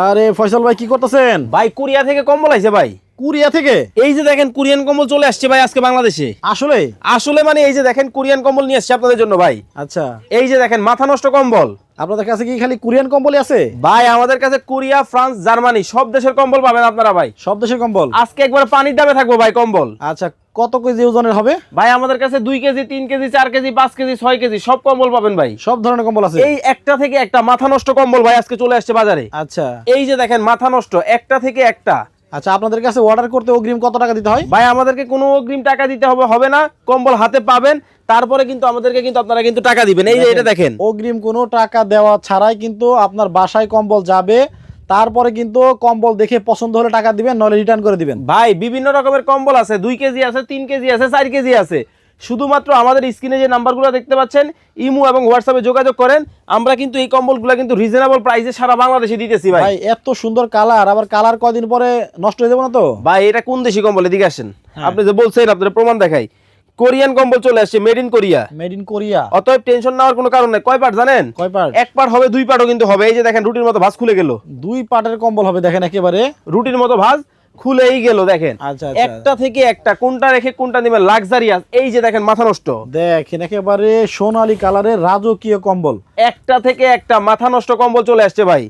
আরে ফয়সাল ভাই কি করতেছেন? ভাই কোরিয়া থেকে কম্বল আইছে ভাই। কোরিয়া থেকে? এই যে দেখেন কোরিয়ান কম্বল চলে আসছে ভাই আজকে বাংলাদেশে। আসলে? আসলে মানে এই যে দেখেন কোরিয়ান কম্বল নিয়ে আসছে আপনাদের জন্য ভাই। আচ্ছা, এই যে দেখেন মাথা নষ্ট কম্বল। আপনাদের কাছে কি খালি কোরিয়ান কম্বলই আছে? ভাই আমাদের কাছে কোরিয়া, ফ্রান্স, জার্মানি সব দেশের কম্বল পাবেন আপনারা ভাই। সব দেশের কম্বল? আজকে একবার পানির দামে থাকবো ভাই কম্বল। আচ্ছা, কত কেজি ওজনের হবে? ভাই আমাদের কাছে 2 KG, 3 KG, 4 KG, 5 KG, 6 KG সব কম্বল পাবেন ভাই। সব ধরনের কম্বল আছে? এই একটা থেকে একটা মাথা নষ্ট কম্বল ভাই আজকে চলে আসছে বাজারে। আচ্ছা এই যে দেখেন মাথা নষ্ট একটা থেকে একটা। আচ্ছা, আপনাদের কাছে অর্ডার করতে অগ্রিম কত টাকা দিতে হয়? ভাই আমাদেরকে কোনো অগ্রিম টাকা দিতে হবে না, কম্বল হাতে পাবেন, তারপরে কিন্তু আমাদেরকে কিন্তু আপনারা কিন্তু টাকা দিবেন। এই যে এটা দেখেন অগ্রিম কোনো টাকা দেওয়া ছাড়াই কিন্তু আপনার বাসায় কম্বল যাবে, তারপরে কিন্তু কম্বল দেখে পছন্দ হলে টাকা দিবেন, নলে রিটার্ন করে দিবেন। ভাই বিভিন্ন রকমের কম্বল আছে, 2 কেজি আছে, 3 কেজি আছে, 4 কেজি আছে। শুধুমাত্র আমাদের স্ক্রিনে যে নাম্বারগুলো দেখতে পাচ্ছেন ইমো এবং হোয়াটসঅ্যাপে যোগাযোগ করেন। আমরা কিন্তু এই কম্বলগুলো কিন্তু রিজনেবল প্রাইসে সারা বাংলাদেশে দিতেছি ভাই। ভাই এত সুন্দর কালার, আবার কালার কয়দিন পরে নষ্ট হয়ে যাবে না তো? ভাই এটা কোন দেশি কম্বল? এদিকে আসেন। হ্যাঁ। আপনি যে বলছেন আপনাদের প্রমাণ দেখাই। কোরিয়ান কম্বল চলে আসছে, made in Korea. Made in Korea? অতএব টেনশন নেওয়ার কোনো কারণ নাই। কয় পার্ট জানেন? কয় পার্ট? 1 পার্ট হবে, 2 পার্টও কিন্তু হবে। এই যে দেখেন রুটির মতো ভাঁজ খুলে গেল। 2 পার্টের কম্বল হবে, দেখেন একেবারে রুটির মতো ভাঁজ খুলেই গেল দেখেন। আচ্ছা, আচ্ছা। একটা থেকে একটা, কোনটা রেখে কোনটা নেবেন, লাক্সারিয়াস। এই যে দেখেন মাথা নষ্ট, দেখেন একেবারে সোনালী কালারের রাজকীয় কম্বল। একটা থেকে একটা মাথা নষ্ট কম্বল চলে আসছে ভাই।